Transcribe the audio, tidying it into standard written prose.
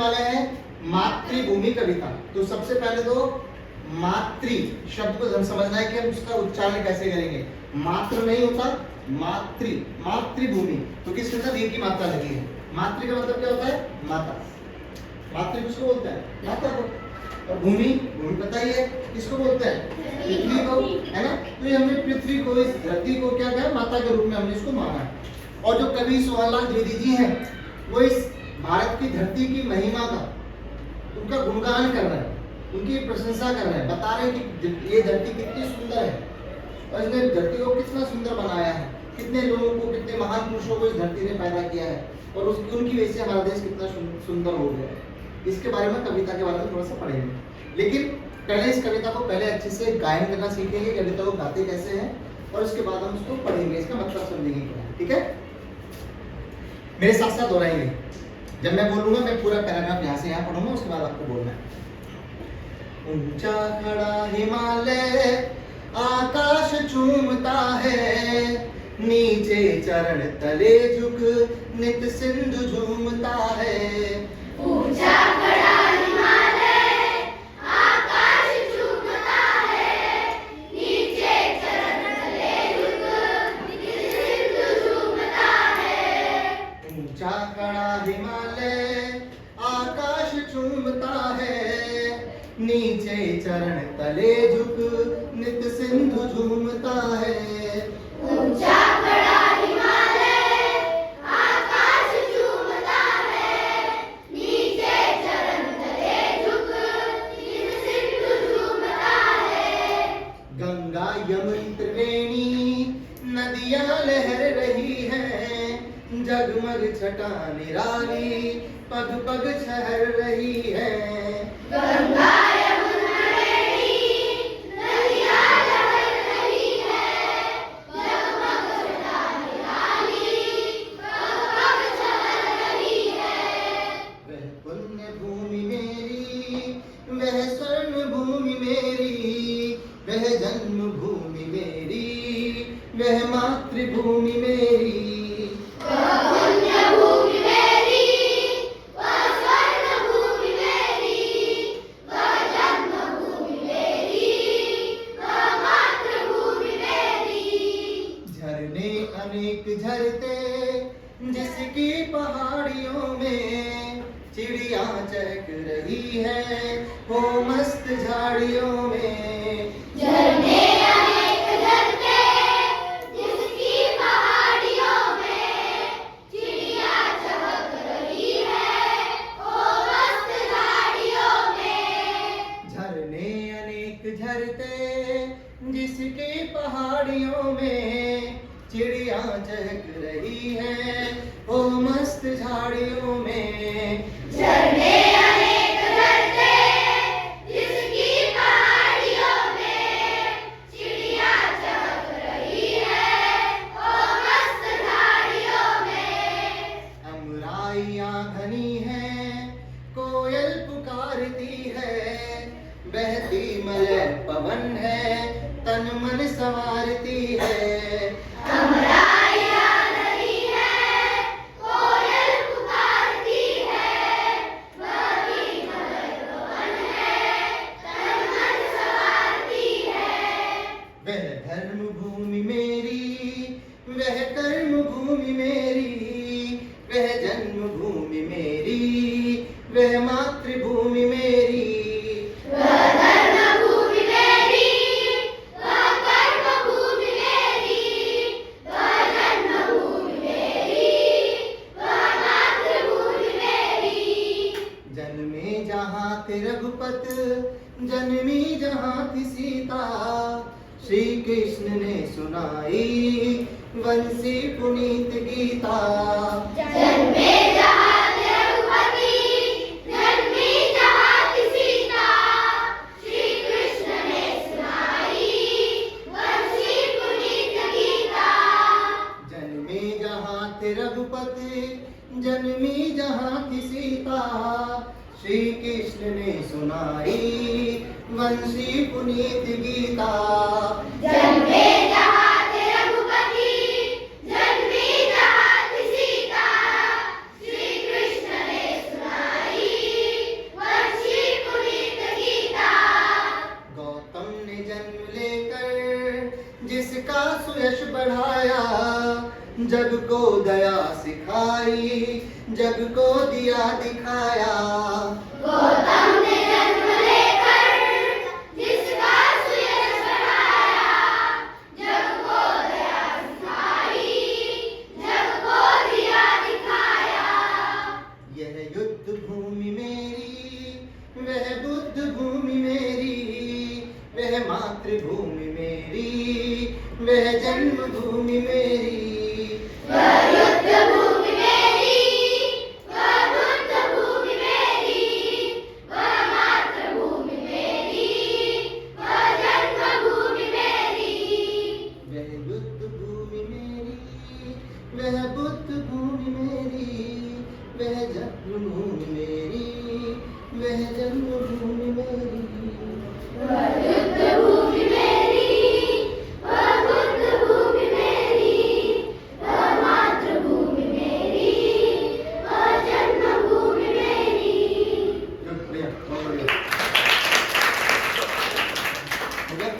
वाले हैं मातृभूमि कविता। तो सबसे पहले तो मातृ शब्द को हम समझना है कि हम उसका उच्चारण कैसे करेंगे। मात्र नहीं होता, मातृ, मातृभूमि। तो किसके साथ ये की मात्रा लगी है। मातृ का मतलब क्या होता है, माता। मातृ किसको बोलते हैं, माता को। और भूमि, भूमि पता ही है किसको बोलते हैं, पृथ्वी को, है ना। तो ये हमने पृथ्वी को, इस धरती को क्या कहा, माता के रूप में हमने इसको माना है। और जो कवि सुहानलाल द्विवेदी जी हैं वो इस भारत की धरती की महिमा का, उनका गुणगान कर रहे हैं, उनकी प्रशंसा कर रहे हैं, बता रहे हैं कि ये धरती कितनी सुंदर है और इसने धरती को कितना सुंदर बनाया है, कितने लोगों को, कितने महान पुरुषों को इस धरती ने पैदा किया है और उसकी उनकी वजह से हमारा देश कितना सुंदर हो गया। इसके बारे में, कविता के बारे में थोड़ा सा पढ़ेंगे। लेकिन पहले इस कविता को पहले अच्छे से गायन करना सीखेंगे, कविता को गाते कैसे हैं, और उसके बाद हम उसको पढ़ेंगे, इसका मतलब समझेंगे क्या है। ठीक है, मेरे साथ साथ दोहराएंगे। जब मैं बोलूंगा मैं पूरा पैराग्राफ यहाँ से यहाँ पढ़ूंगा, उसके बाद आपको बोलना है। ऊंचा खड़ा हिमालय आकाश चूमता है, नीचे चरण तले झुक नित सिंधु झूमता है। ऊंचा खड़ा हिमालय आकाश चूमता है, नीचे चरण तले झुक नित सिंधु झूमता है। ऊंचा खड़ा हिमालय आकाश चूमता है, नीचे चरण तले झुक नित सिंधु झूमता है। ऊंचा खड़ा हिमालय आकाश चूमता है, नीचे चरण तले झुक नित सिंधु झूमता है। गंगा यमुना त्रिवेणी नदियां लहर रही हैं, जगमग छटा निराली पग पग छहर रही है। गंगा यमुना त्रिवेणी नदियां लहर रही है, जगमग छटा निराली पग पग छहर रही है। वह पुण्य भूमि मेरी, वह स्वर्ण भूमि मेरी, वह जन्म भूमि मेरी, वह मातृभूमि मेरी। वह पुण्य भूमि मेरी, वह स्वर्ण भूमि मेरी, वह जन्म भूमि मेरी, वह मातृभूमि मेरी। झरने अनेक झरते जिसकी पहाड़ियों में, चिड़िया चहक रही है वो मस्त झाड़ियों में। झरने अनेक झरते जिसकी पहाड़ियों में, चिड़िया चहक रही है वो मस्त झाड़ियों में। झरने अनेक झरते जिसकी पहाड़ियों में, चिड़िया चहक रही है वो मस्त झाड़ियों में। झरने अनेक झरते जिसकी पहाड़ियों में, चिड़िया चहक रही है वो मस्त झाड़ियों में। अमराइयाँ घनी है, कोयल पुकारती है, बहती मलय पवन है, तन मन संवारती है। अमराइयाँ घनी है, कोयल पुकारती है, बहती मलय पवन है, तन मन संवारती है। वह धर्म भूमि मेरी, वह कर्म भूमि मेरी, वह जन्म भूमि मेरी, वह मातृभूमि मेरी। वह धर्म भूमि मेरी, वह कर्म भूमि मेरी, वह जन्म भूमि मेरी, वह मातृभूमि मेरी। जन्मे जहाँ थे रघुपत, जन्मी जहाँ थी सीता, श्री कृष्ण ने सुनाई वंशी पुनीत गीता। जन्मे जहाँ थे रघुपति, जन्मी जहाँ थी सीता, श्री कृष्ण ने सुनाई वंशी पुनीत गीता। जन्मे जहाँ थे रघुपति, जन्मी जहाँ थी सीता, श्री कृष्ण ने सुनाई वंशी पुनीत गीता। जन्मे जहाँ थे रघुपति, जन्मी जहाँ थी सीता, श्री कृष्ण ने सुनाई जग को दया सिखाई, जग को दिया दिखाया। गौतम ने जन्म लेकर जिसका सुयश बढ़ाया, जग को दया सिखाई, जग को दिया दिखाया। यह युद्ध भूमि मेरी, वह बुद्ध भूमि मेरी, वह मातृभूमि मेरी, वह जन्मभूमि